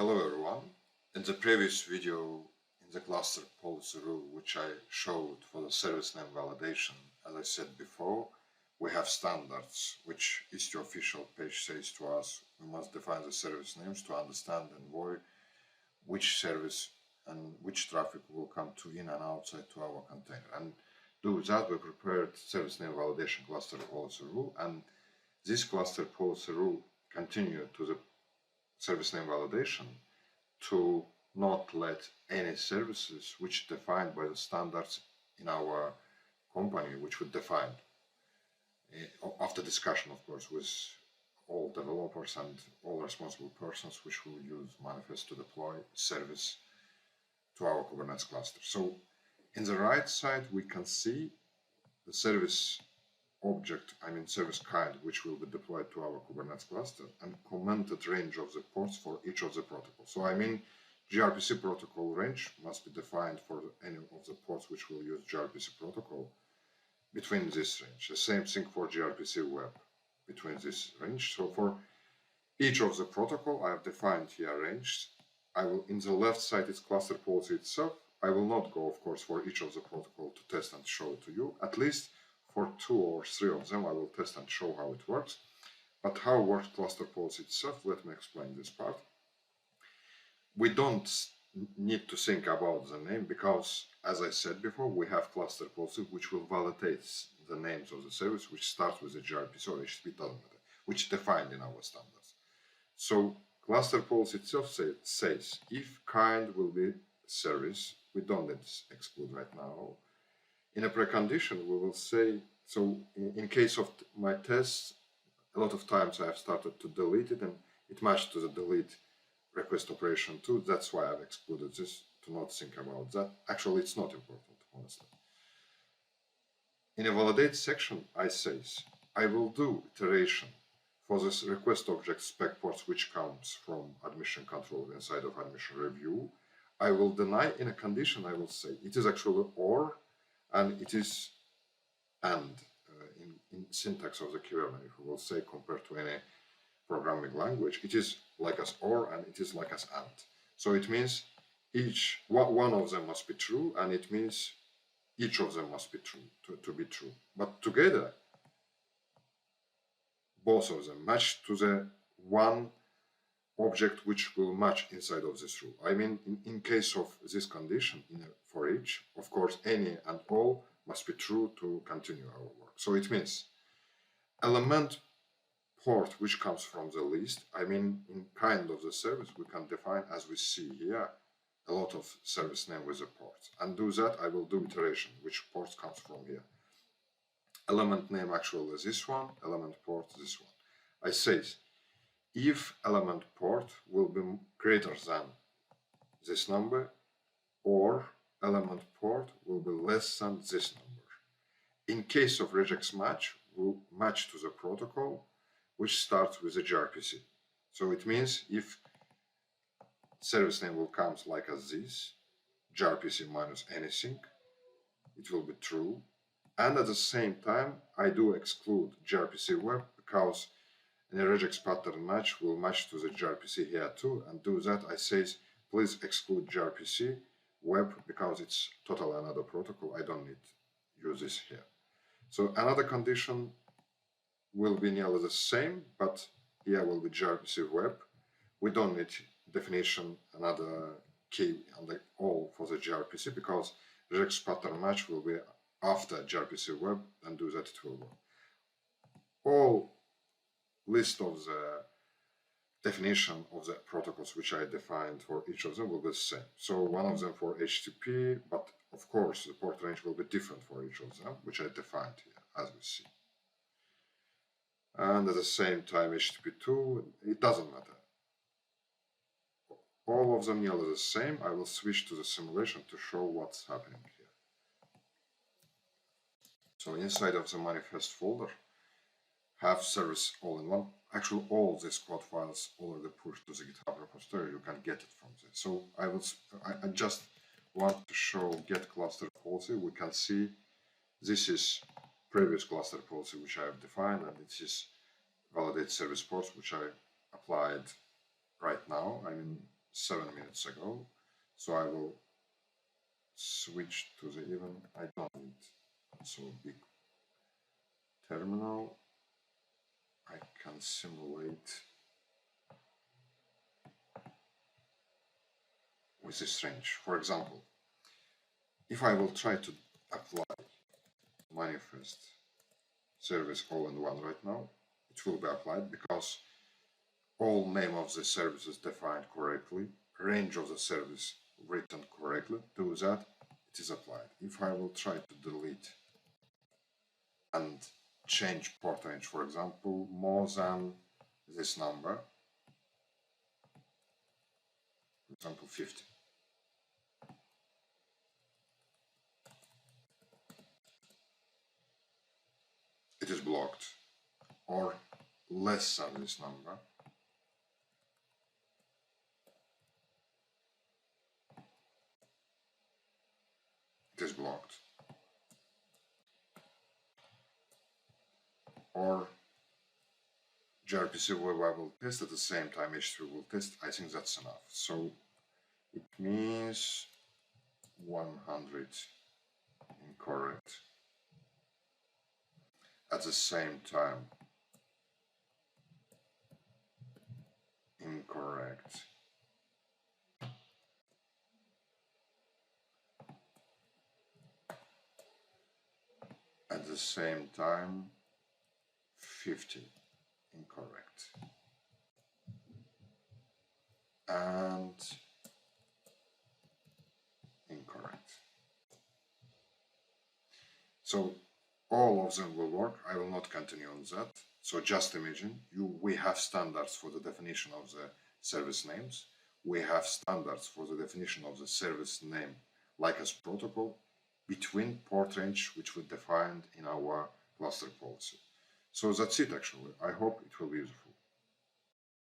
Hello everyone. In the previous video, in the cluster policy rule which I showed for the service name validation, as I said before, we have standards which Istio official page says to us we must define the service names to understand and envoy which service and which traffic will come to in and outside to our container. And to do that, we prepared service name validation cluster policy rule, and this cluster policy rule continued to the service name validation to not let any services which defined by the standards in our company, which we defined after discussion, of course, with all developers and all responsible persons which will use manifest to deploy service to our Kubernetes cluster. So in the right side, we can see the service object, service kind, which will be deployed to our Kubernetes cluster, and commented range of the ports for each of the protocols. So GRPC protocol range must be defined for any of the ports which will use GRPC protocol between this range. The same thing for GRPC web between this range. So for each of the protocol, I have defined here range. In the left side, it's cluster policy itself. I will not go, of course, for each of the protocol to test and show to you. At least for 2 or 3 of them, I will test and show how it works. But how works cluster policy itself? Let me explain this part. We don't need to think about the name because, as I said before, we have cluster policy which will validate the names of the service which starts with the GRPC or HTTP, doesn't matter, which defined in our standards. So cluster policy itself says if kind will be service, we don't need to exclude right now. In a precondition, we will say, so in case of my tests, a lot of times I have started to delete it and it matched to the delete request operation too. That's why I've excluded this, to not think about that. Actually, it's not important, honestly. In a validate section, I says, I will do iteration for this request object spec ports which comes from admission control inside of admission review. I will deny in a condition, I will say, it is actually or, and it is and in syntax of the Kubernetes, we will say compared to any programming language, it is like as or and it is like as and. So it means one of them must be true, and it means each of them must be true to be true. But together, both of them match to the one object which will match inside of this rule. In case of this condition, for each, of course, any and all must be true to continue our work. So it means element port which comes from the list, in kind of the service, we can define, as we see here, a lot of service name with the ports. And do that, I will do iteration, which ports comes from here. Element name actually is this one, element port this one. I say, if element port will be greater than this number, or element port will be less than this number. In case of regex match, we'll match to the protocol which starts with a GRPC. So it means if service name will come like as this, GRPC minus anything, it will be true. And at the same time, I do exclude GRPC web because in a regex pattern match will match to the GRPC here too. And do that, I say, please exclude GRPC web because it's totally another protocol. I don't need to use this here. So another condition will be nearly the same, but here will be GRPC web. We don't need definition another key on the all for the GRPC because regex pattern match will be after GRPC web, and do that it will work. All list of the definition of the protocols which I defined for each of them will be the same. So one of them for HTTP, but of course the port range will be different for each of them, which I defined here, as we see. And at the same time HTTP2, it doesn't matter. All of them nearly the same. I will switch to the simulation to show what's happening here. So inside of the manifest folder, have service all-in-one. Actually, all these code files already pushed to the GitHub repository. You can get it from this. So I just want to show get cluster policy. We can see this is previous cluster policy which I have defined, and this is validate service ports which I applied right now. 7 minutes ago. So I will switch to the even. I don't need so big terminal. I can simulate with this range. For example, if I will try to apply manifest service all in one right now, it will be applied because all name of the service is defined correctly, range of the service written correctly. Do that, it is applied. If I will try to delete and change port range, for example, more than this number, for example 50, it is blocked, or less than this number, it is blocked, or GRPC will test at the same time H3 will test. I think that's enough. So it means 100 incorrect. At the same time, incorrect. At the same time, 50 incorrect. And incorrect. So all of them will work. I will not continue on that. So just imagine we have standards for the definition of the service names. We have standards for the definition of the service name like as protocol between port range, which we defined in our cluster policy. So that's it actually. I hope it will be useful.